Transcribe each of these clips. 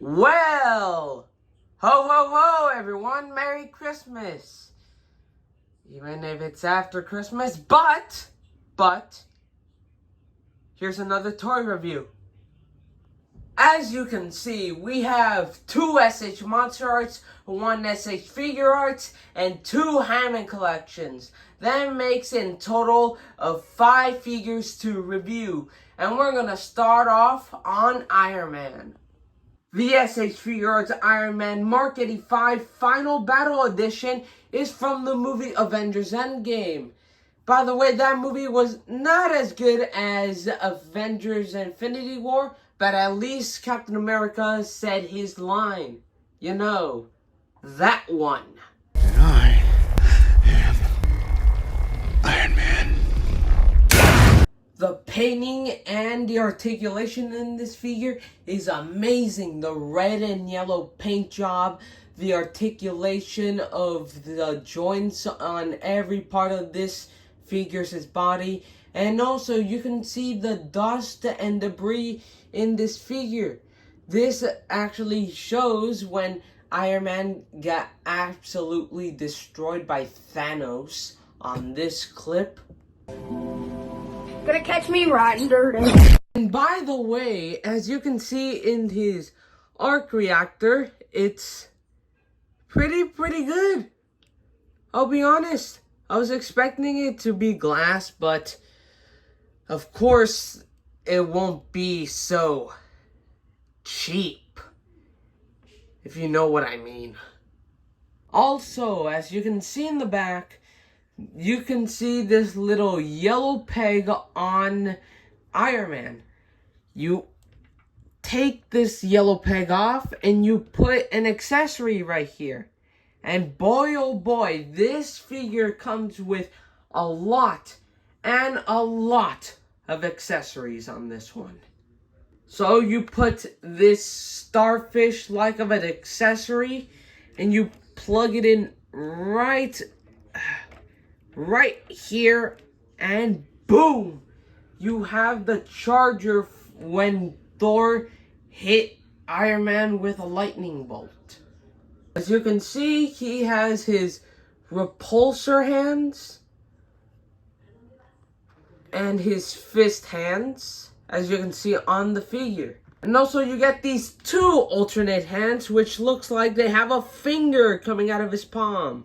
Well, ho ho ho everyone, Merry Christmas. Even if it's after Christmas, but, here's another toy review. As you can see, we have 2 SH Monster Arts, 1 SH Figure Arts, and 2 Hammond collections. That makes in total of 5 figures to review. And we're gonna start off on Iron Man. The SH Figure Arts Iron Man Mark 85 Final Battle Edition is from the movie Avengers Endgame. By the way, that movie was not as good as Avengers Infinity War, but at least Captain America said his line. You know, that one. And I am Iron Man. The painting and the articulation in this figure is amazing. The red and yellow paint job, the articulation of the joints on every part of this figure's body, and also you can see the dust and debris in this figure. This actually shows when Iron Man got absolutely destroyed by Thanos on this clip. Gonna catch me riding dirty. And by the way, as you can see in his arc reactor, it's pretty good. I'll be honest. I was expecting it to be glass, but of course it won't be so cheap, if you know what I mean. Also, as you can see in the back, you can see this little yellow peg on Iron Man. You take this yellow peg off and you put an accessory right here. And boy oh boy, this figure comes with a lot of accessories on this one. So you put this starfish like of an accessory and you plug it in right here, and boom, you have the charger when Thor hit Iron Man with a lightning bolt. As you can see, he has his repulsor hands and his fist hands, as you can see on the figure. And also you get these 2 alternate hands, which looks like they have a finger coming out of his palm.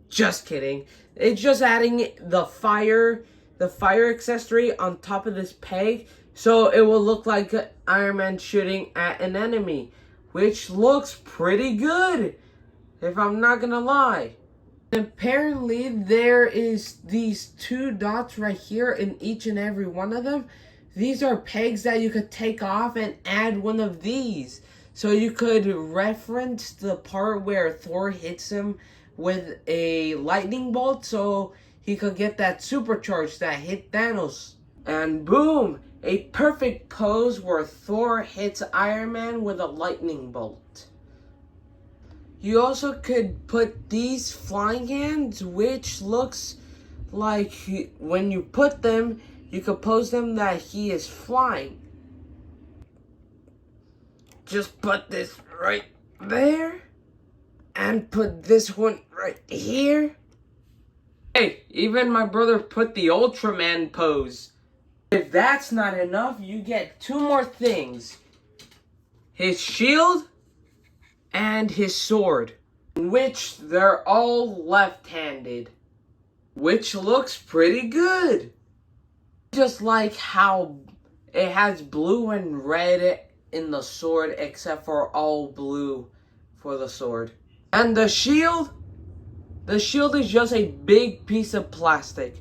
Just kidding. It's just adding the fire accessory on top of this peg, so it will look like Iron Man shooting at an enemy, which looks pretty good, if I'm not gonna lie. Apparently there is these 2 dots right here in each and every one of them. These are pegs that you could take off and add one of these, so you could reference the part where Thor hits him with a lightning bolt, so he could get that supercharge that hit Thanos. And boom, a perfect pose where Thor hits Iron Man with a lightning bolt. You also could put these flying hands, which looks like when you put them, you could pose them that he is flying. Just put this right there. And put this one right here. Hey, even my brother put the Ultraman pose. If that's not enough, you get 2 more things. His shield and his sword, which they're all left-handed, which looks pretty good. Just like how it has blue and red in the sword, except for all blue for the sword. And the shield is just a big piece of plastic.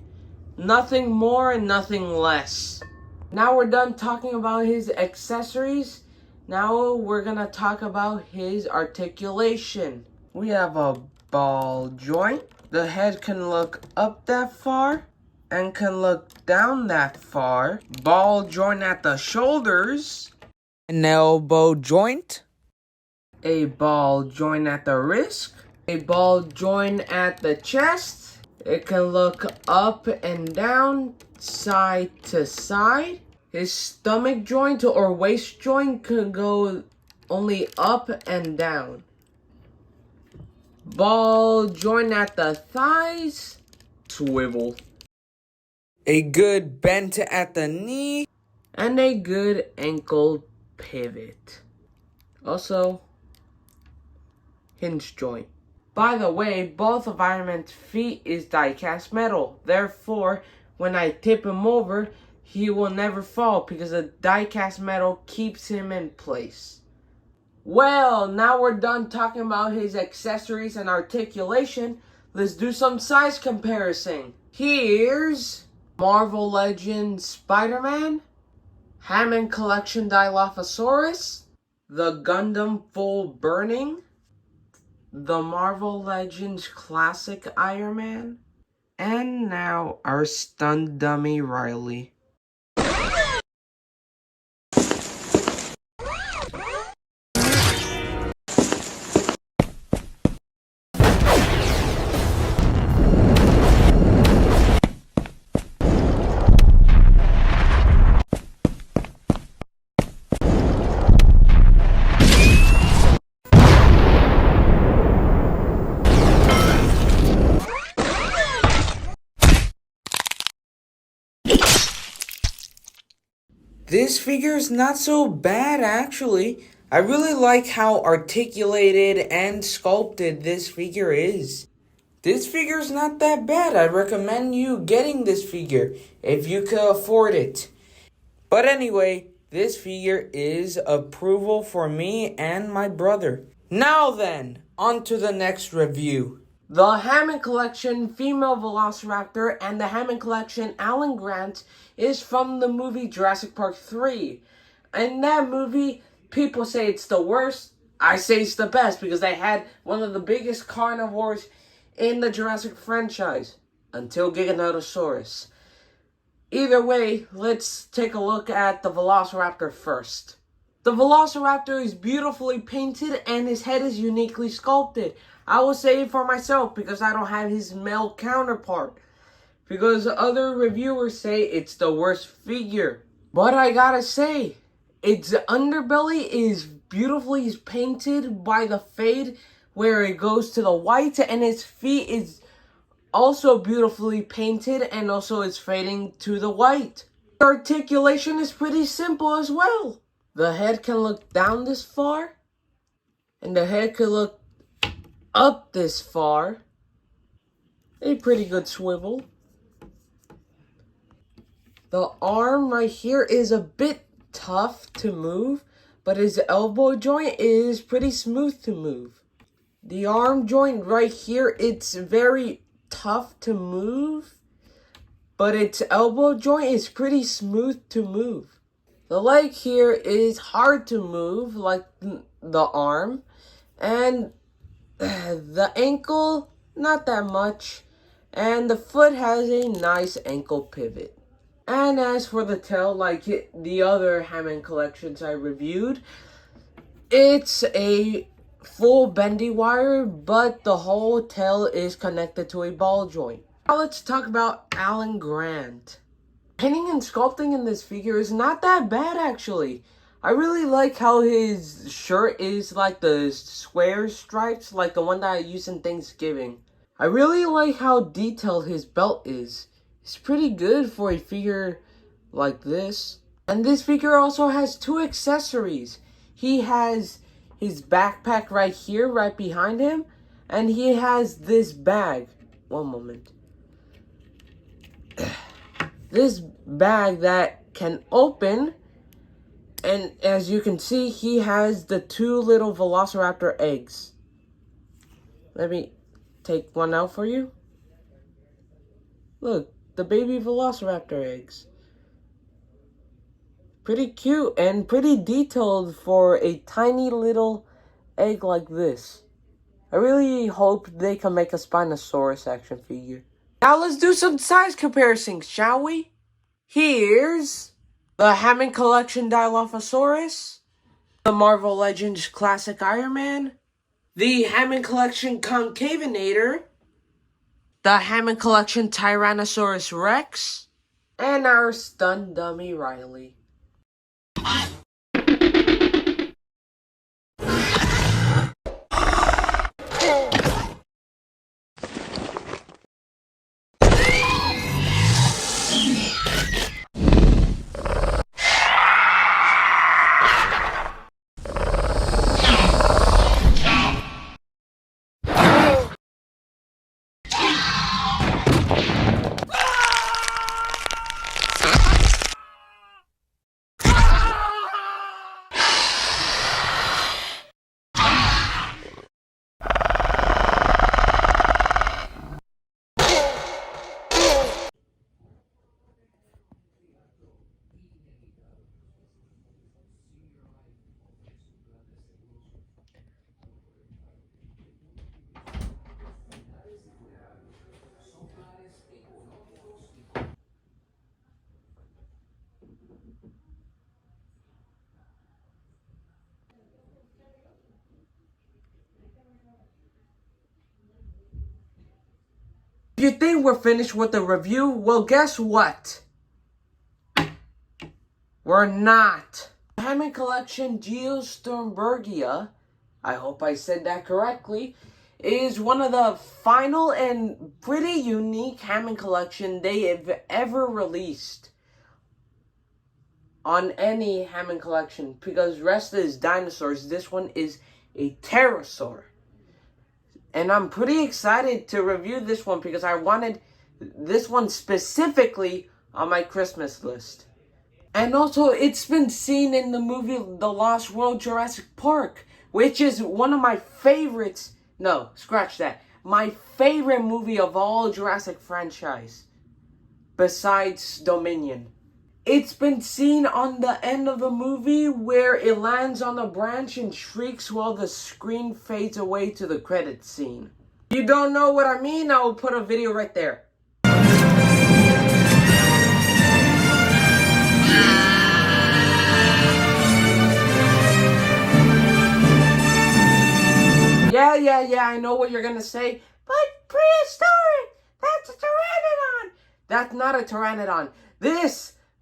Nothing more and nothing less. Now we're done talking about his accessories. Now we're gonna talk about his articulation. We have a ball joint. The head can look up that far and can look down that far. Ball joint at the shoulders. An elbow joint. A ball joint at the wrist, a ball joint at the chest. It can look up and down, side to side. His stomach joint or waist joint could go only up and down. Ball joint at the thighs, swivel. A good bend at the knee. And a good ankle pivot. Also, hinge joint. By the way, both of Iron Man's feet is die-cast metal. Therefore, when I tip him over, he will never fall because the die-cast metal keeps him in place. Well, now we're done talking about his accessories and articulation. Let's do some size comparison. Here's Marvel Legends Spider-Man, Hammond Collection Dilophosaurus, the Gundam Full Burning, the Marvel Legends Classic Iron Man, and now our stunned dummy Riley. This figure is not so bad actually. I really like how articulated and sculpted this figure is. This figure is not that bad. I recommend you getting this figure if you can afford it. But anyway, this figure is approval for me and my brother. Now then, on to the next review. The Hammond Collection Female Velociraptor and the Hammond Collection Alan Grant is from the movie Jurassic Park 3. In that movie, people say it's the worst. I say it's the best because they had one of the biggest carnivores in the Jurassic franchise until Giganotosaurus. Either way, let's take a look at the Velociraptor first. The Velociraptor is beautifully painted and his head is uniquely sculpted. I will say it for myself because I don't have his male counterpart. Because other reviewers say it's the worst figure. But I gotta say, its underbelly is beautifully painted by the fade where it goes to the white, and its feet is also beautifully painted and also it's fading to the white. The articulation is pretty simple as well. The head can look down this far, and the head can look up this far. A pretty good swivel. The arm right here is a bit tough to move, but his elbow joint is pretty smooth to move. The arm joint right here, it's very tough to move, but its elbow joint is pretty smooth to move. The leg here is hard to move, like the arm, and the ankle, not that much, and the foot has a nice ankle pivot. And as for the tail, like the other Hammond collections I reviewed, it's a full bendy wire, but the whole tail is connected to a ball joint. Now let's talk about Alan Grant. Painting and sculpting in this figure is not that bad actually. I really like how his shirt is like the square stripes, like the one that I use in Thanksgiving. I really like how detailed his belt is. It's pretty good for a figure like this. And this figure also has two accessories. He has his backpack right here, right behind him. And he has this bag. One moment. This bag that can open. And as you can see, he has the two little Velociraptor eggs. Let me take one out for you. Look, the baby Velociraptor eggs. Pretty cute and pretty detailed for a tiny little egg like this. I really hope they can make a Spinosaurus action figure. Now let's do some size comparisons, shall we? Here's the Hammond Collection Dilophosaurus, the Marvel Legends Classic Iron Man, the Hammond Collection Concavinator, the Hammond Collection Tyrannosaurus Rex, and our stunned dummy Riley. you think we're finished with the review? Well, guess what? We're not. Hammond Collection Geostormbergia, I hope I said that correctly, is one of the final and pretty unique Hammond Collection they have ever released on any Hammond Collection, because rest is dinosaurs. This one is a pterosaur. And I'm pretty excited to review this one because I wanted this one specifically on my Christmas list. And also, it's been seen in the movie The Lost World Jurassic Park, which is one of my favorites. No, scratch that. My favorite movie of all Jurassic franchise, besides Dominion. It's been seen on the end of the movie where it lands on a branch and shrieks while the screen fades away to the credits scene. If you don't know what I mean, I will put a video right there. Yeah, I know what you're gonna say. But prehistoric! That's a pteranodon! That's not a pteranodon.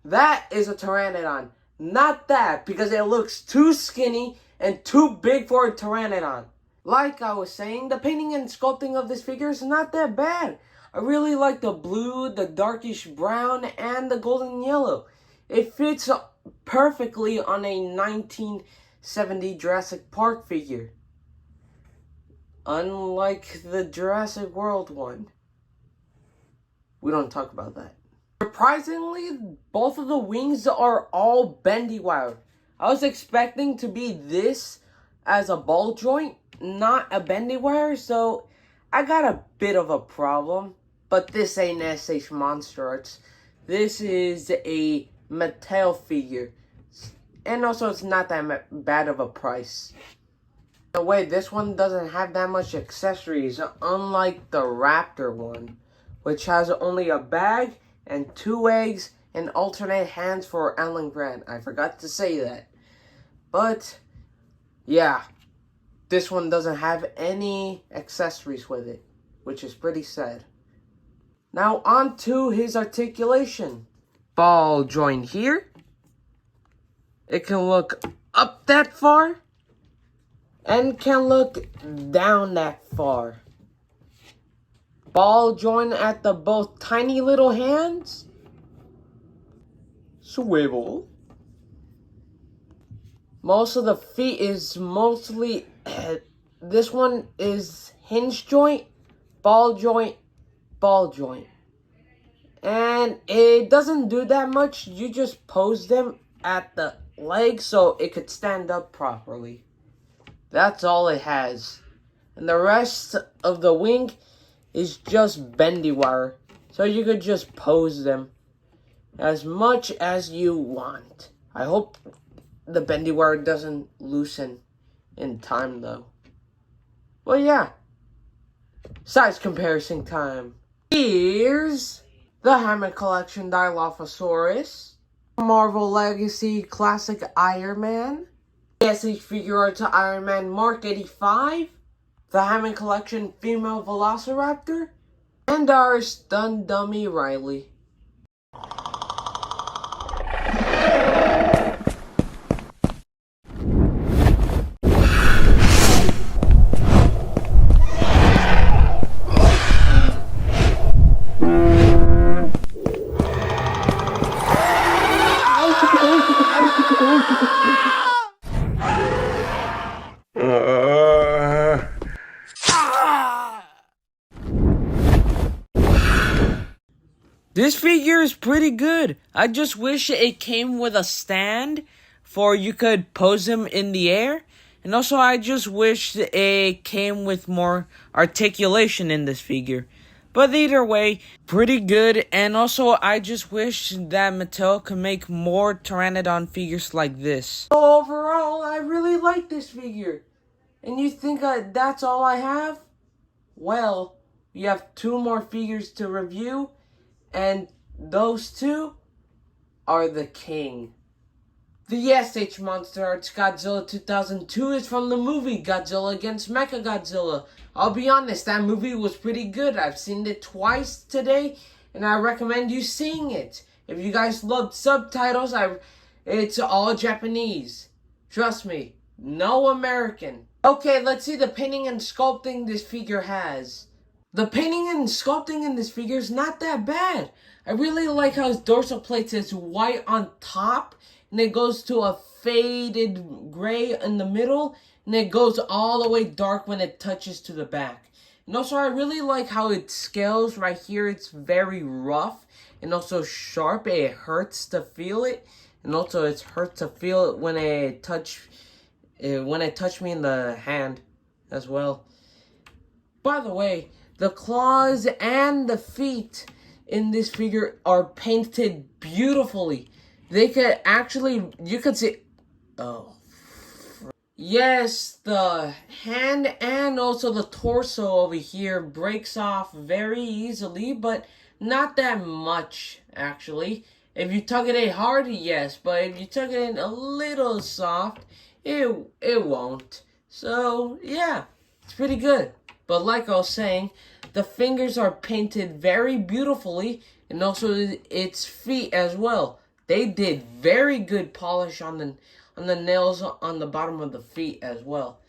That is a pteranodon. Not that, because it looks too skinny and too big for a pteranodon. Like I was saying, the painting and sculpting of this figure is not that bad. I really like the blue, the darkish brown, and the golden yellow. It fits perfectly on a 1970 Jurassic Park figure. Unlike the Jurassic World one. We don't talk about that. Surprisingly, both of the wings are all bendy wire. I was expecting to be this as a ball joint, not a bendy wire, so I got a bit of a problem. But this ain't SH Monster Arts. This is a Mattel figure. And also, it's not that bad of a price. The way this one doesn't have that much accessories, unlike the Raptor one, which has only a bag and 2 eggs and alternate hands for Alan Grant. I forgot to say that. But, yeah, this one doesn't have any accessories with it, which is pretty sad. Now on to his articulation. Ball joint here. It can look up that far and can look down that far. Ball joint at the both tiny little hands. Swivel. Most of the feet is mostly, this one is hinge joint, ball joint, ball joint. And it doesn't do that much. You just pose them at the legs so it could stand up properly. That's all it has. And the rest of the wing is just bendy wire. So you could just pose them as much as you want. I hope the bendy wire doesn't loosen in time though. Well, yeah. Size comparison time. Here's the Hammond Collection Dilophosaurus. Marvel Legacy Classic Iron Man. SH Figure Arts Iron Man Mark 85. The Hammond Collection Female Velociraptor. And our Stun Dummy Riley. This figure is pretty good. I just wish it came with a stand for you could pose him in the air. And also I just wish it came with more articulation in this figure. But either way, pretty good. And also I just wish that Mattel could make more Pteranodon figures like this. Overall, I really like this figure. And you think that's all I have? Well, we have 2 more figures to review. And those 2 are the king. The SH Monster Arts Godzilla 2002 is from the movie Godzilla vs. Mechagodzilla. I'll be honest, that movie was pretty good. I've seen it twice today, and I recommend you seeing it. If you guys loved subtitles, it's all Japanese. Trust me, no American. Okay, let's see the painting and sculpting this figure has. The painting and sculpting in this figure is not that bad. I really like how his dorsal plate is white on top, and it goes to a faded gray in the middle, and it goes all the way dark when it touches to the back. And also, I really like how it scales right here. It's very rough and also sharp. It hurts to feel it, and also it hurts to feel it when it touch me in the hand as well. By the way, the claws and the feet in this figure are painted beautifully. They could actually, you could see, oh. Yes, the hand and also the torso over here breaks off very easily, but not that much, actually. If you tug it in hard, yes, but if you tug it in a little soft, it won't. So, yeah, it's pretty good. But like I was saying, the fingers are painted very beautifully, and also its feet as well. They did very good polish on the nails on the bottom of the feet as well.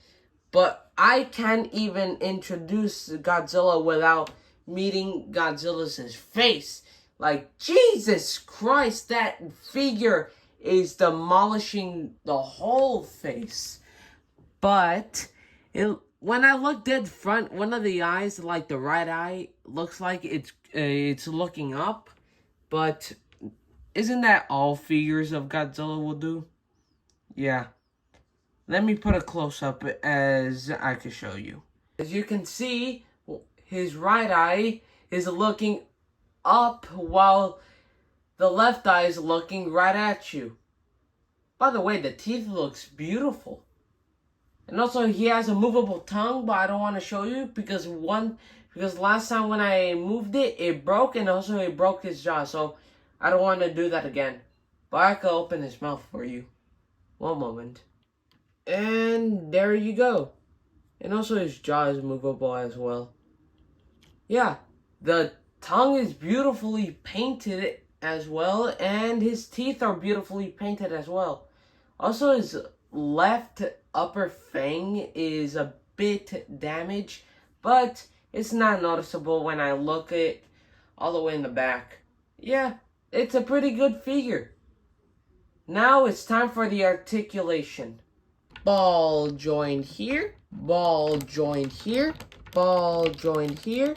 But I can't even introduce Godzilla without meeting Godzilla's face. Like, Jesus Christ, that figure is demolishing the whole face. But when I look dead front, one of the eyes, like the right eye, looks like it's looking up. But isn't that all figures of Godzilla will do? Yeah. Let me put a close-up as I can show you. As you can see, his right eye is looking up while the left eye is looking right at you. By the way, the teeth looks beautiful. And also, he has a movable tongue, but I don't want to show you because last time when I moved it, it broke, and also it broke his jaw. So I don't want to do that again. But I can open his mouth for you. One moment. And there you go. And also his jaw is movable as well. Yeah, the tongue is beautifully painted as well, and his teeth are beautifully painted as well. Also, his left upper fang is a bit damaged, but it's not noticeable when I look at it all the way in the back. Yeah, it's a pretty good figure. Now it's time for the articulation. Ball joint here, ball joint here, ball joint here.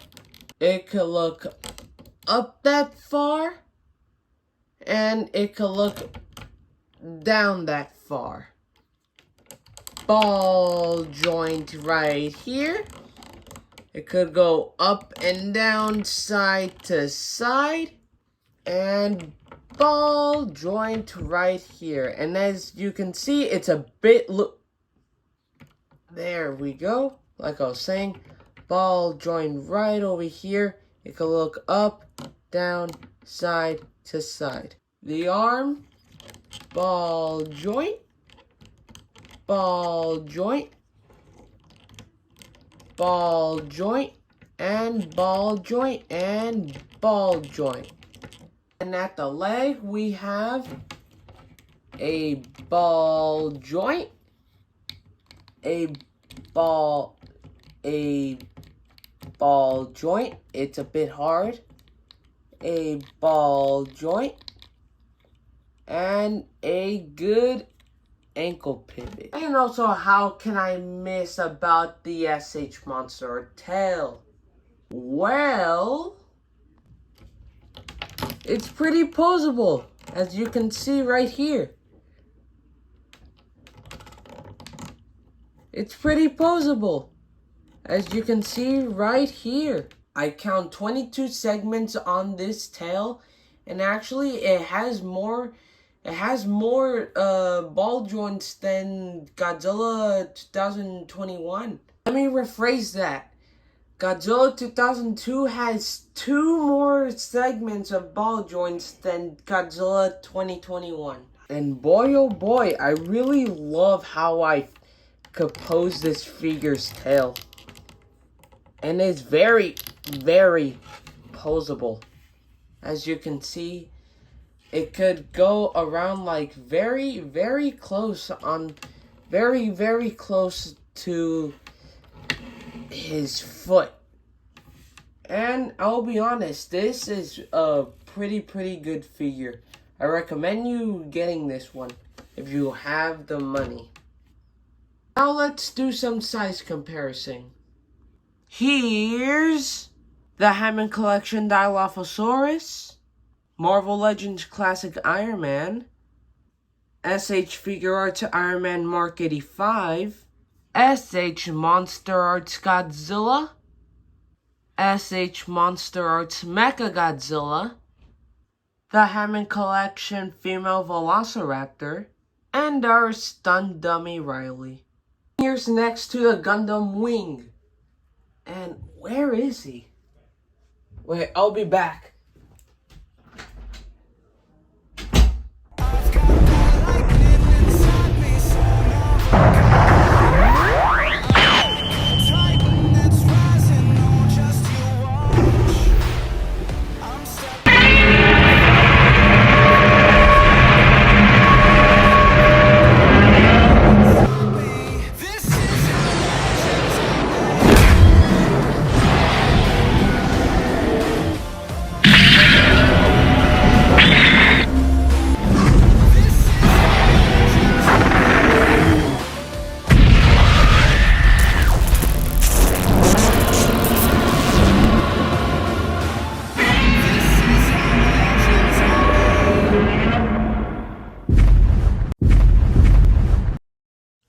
It could look up that far, and it could look down that far. Ball joint right here. It could go up and down, side to side. And ball joint right here. And as you can see, it's a bit there we go. Like I was saying, ball joint right over here. It could look up, down, side to side. The arm, ball joint, ball joint, ball joint, and ball joint, and ball joint. And at the leg, we have a ball joint, a ball joint. It's a bit hard. A ball joint, and a good ankle pivot. And also, how can I miss about the SH Monster tail? Well, it's pretty posable, as you can see right here. It's pretty posable, as you can see right here. I count 22 segments on this tail, and actually it has more ball joints than Godzilla 2021. Let me rephrase that. Godzilla 2002 has 2 more segments of ball joints than Godzilla 2021. And boy oh boy, I really love how I composed this figure's tail. And it's very, very posable. As you can see, it could go around like very, very close on, very, very close to his foot. And I'll be honest, this is a pretty good figure. I recommend you getting this one if you have the money. Now let's do some size comparison. Here's the Hammond Collection Dilophosaurus, Marvel Legends Classic Iron Man, SH Figure Arts Iron Man Mark 85, SH Monster Arts Godzilla, SH Monster Arts Mecha Godzilla, the Hammond Collection Female Velociraptor, and our Stun Dummy Riley. Here's next to the Gundam Wing. And where is he? Wait, I'll be back.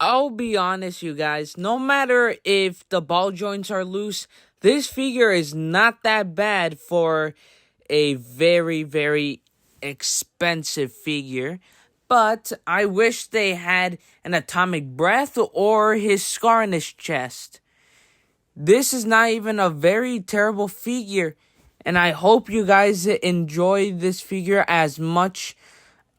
I'll be honest, you guys, no matter if the ball joints are loose, this figure is not that bad for a very, very expensive figure. But I wish they had an atomic breath or his scar in his chest. This is not even a very terrible figure, and I hope you guys enjoy this figure as much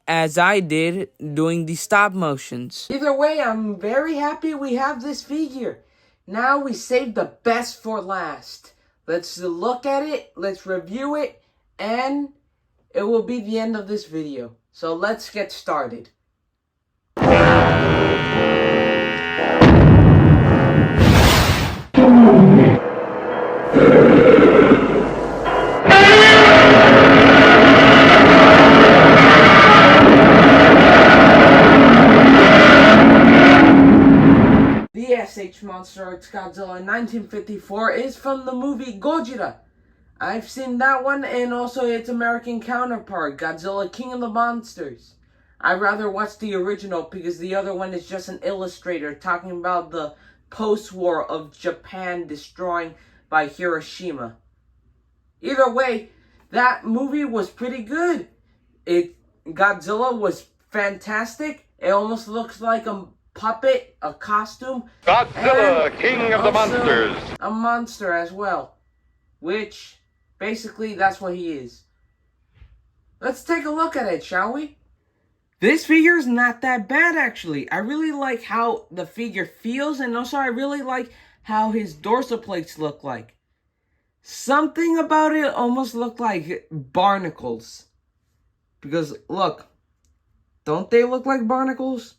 as I did doing the stop motions. Either way, I'm very happy we have this figure. Now we saved the best for last. Let's look at it, let's review it, and it will be the end of this video. So let's get started. The SH Monster Arts Godzilla in 1954 is from the movie Gojira. I've seen that one and also its American counterpart, Godzilla King of the Monsters. I'd rather watch the original because the other one is just an illustrator talking about the post-war of Japan destroying by Hiroshima. Either way, that movie was pretty good. Godzilla was fantastic. It almost looks like a puppet, a costume. Godzilla, King of the Monsters. A monster as well. Which, basically, that's what he is. Let's take a look at it, shall we? This figure is not that bad, actually. I really like how the figure feels, and also I really like how his dorsal plates look like. Something about it almost looked like barnacles. Because, look, don't they look like barnacles?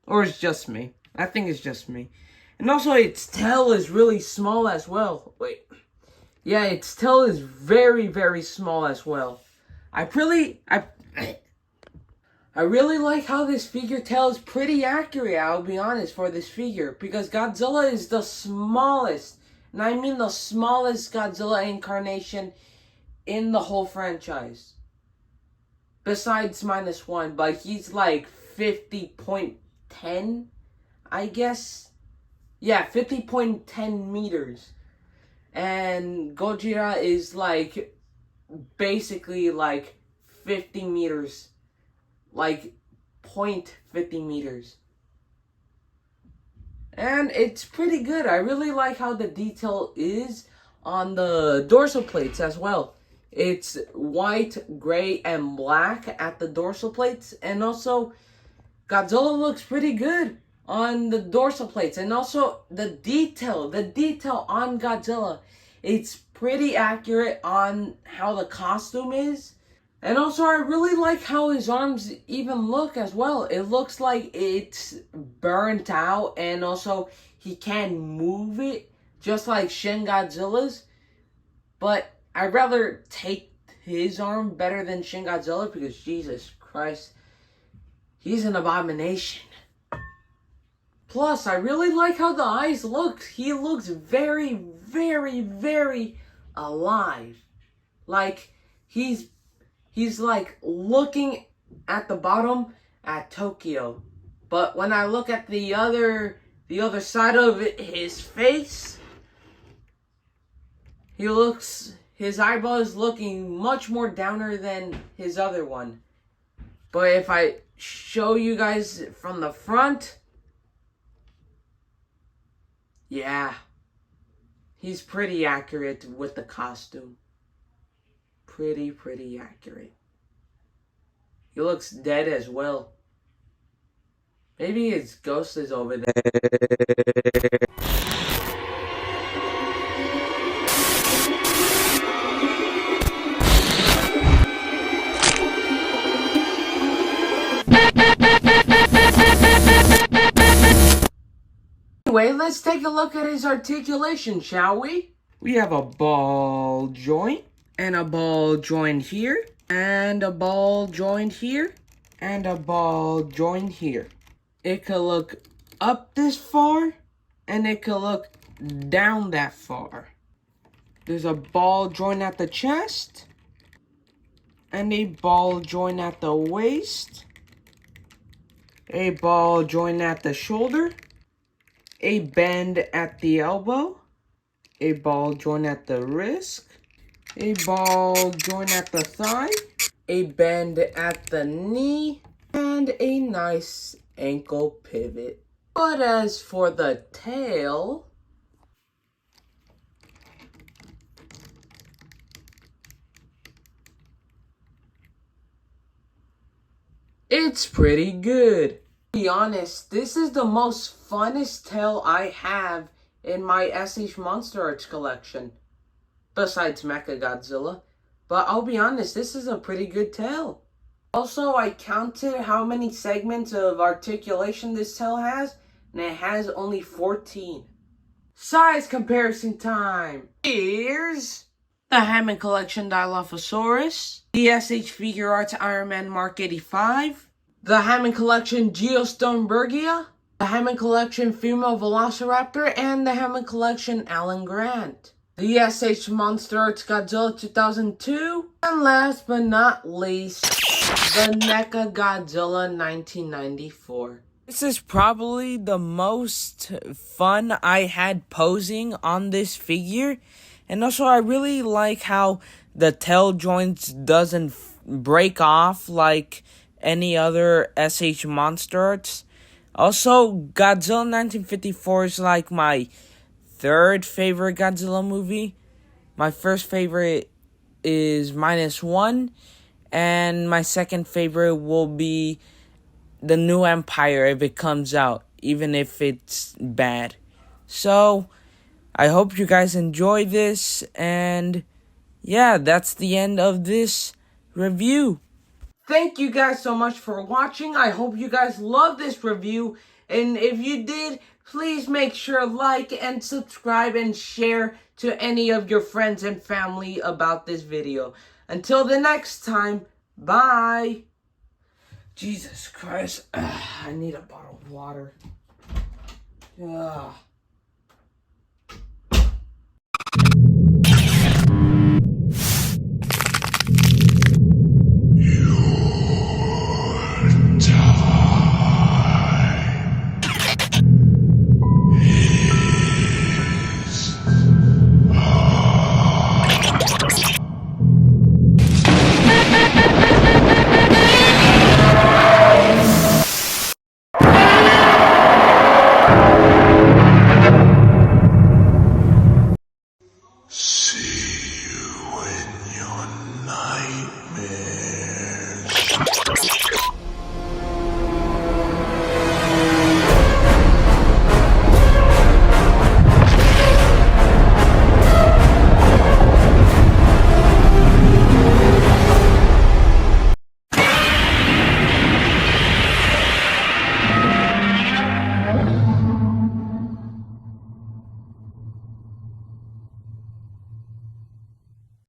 Or it's just me. I think it's just me. And also, its tail is really small as well. Wait. Yeah, its tail is very, very small as well. I really like how this figure tail is pretty accurate, I'll be honest, for this figure. Because Godzilla is the smallest, and I mean the smallest Godzilla incarnation in the whole franchise. Besides -1, but he's like 50.10, I guess. Yeah, 50.10 meters. And Gojira is like, basically like 50 meters. Like 0.50 meters. And it's pretty good. I really like how the detail is on the dorsal plates as well. It's white, gray, and black at the dorsal plates. And also, Godzilla looks pretty good on the dorsal plates. And also, the detail on Godzilla, it's pretty accurate on how the costume is. And also, I really like how his arms even look as well. It looks like it's burnt out, and also he can move it just like Shin Godzilla's. But I'd rather take his arm better than Shin Godzilla because Jesus Christ, he's an abomination. Plus, I really like how the eyes look. He looks very, very, very alive. Like he's like looking at the bottom at Tokyo. But when I look at the other side of his face, his eyeball is looking much more downer than his other one. But if I show you guys from the front, yeah, he's pretty accurate with the costume. Pretty accurate. He looks dead as well. Maybe his ghost is over there. Anyway, let's take a look at his articulation, shall we? We have a ball joint, and a ball joint here, and a ball joint here, and a ball joint here. It could look up this far, and it could look down that far. There's a ball joint at the chest, and a ball joint at the waist, a ball joint at the shoulder, a bend at the elbow, a ball joint at the wrist, a ball joint at the thigh, a bend at the knee, and a nice ankle pivot. But as for the tail, it's pretty good. To be honest, this is the most funnest tail I have in my SH Monster Arts collection, besides Mechagodzilla. But I'll be honest, this is a pretty good tail. Also, I counted how many segments of articulation this tail has, and it has only 14. Size comparison time. Here's the Hammond Collection Dilophosaurus, the SH Figure Arts Iron Man Mark 85, the Hammond Collection Geostormbergia, the Hammond Collection Female Velociraptor, and the Hammond Collection Alan Grant. The SH Monster Arts Godzilla 2002, and last but not least, the NECA Godzilla 1994. This is probably the most fun I had posing on this figure, and also I really like how the tail joints doesn't break off like any other SH Monster Arts. Also, Godzilla 1954 is like my third favorite Godzilla movie. My first favorite is -1, and my second favorite will be The New Empire if it comes out, even if it's bad. So, I hope you guys enjoy this, and yeah, that's the end of this review. Thank you guys so much for watching. I hope you guys love this review, and if you did, please make sure like and subscribe and share to any of your friends and family about this video. Until the next time, bye. Jesus Christ, I need a bottle of water. Ugh.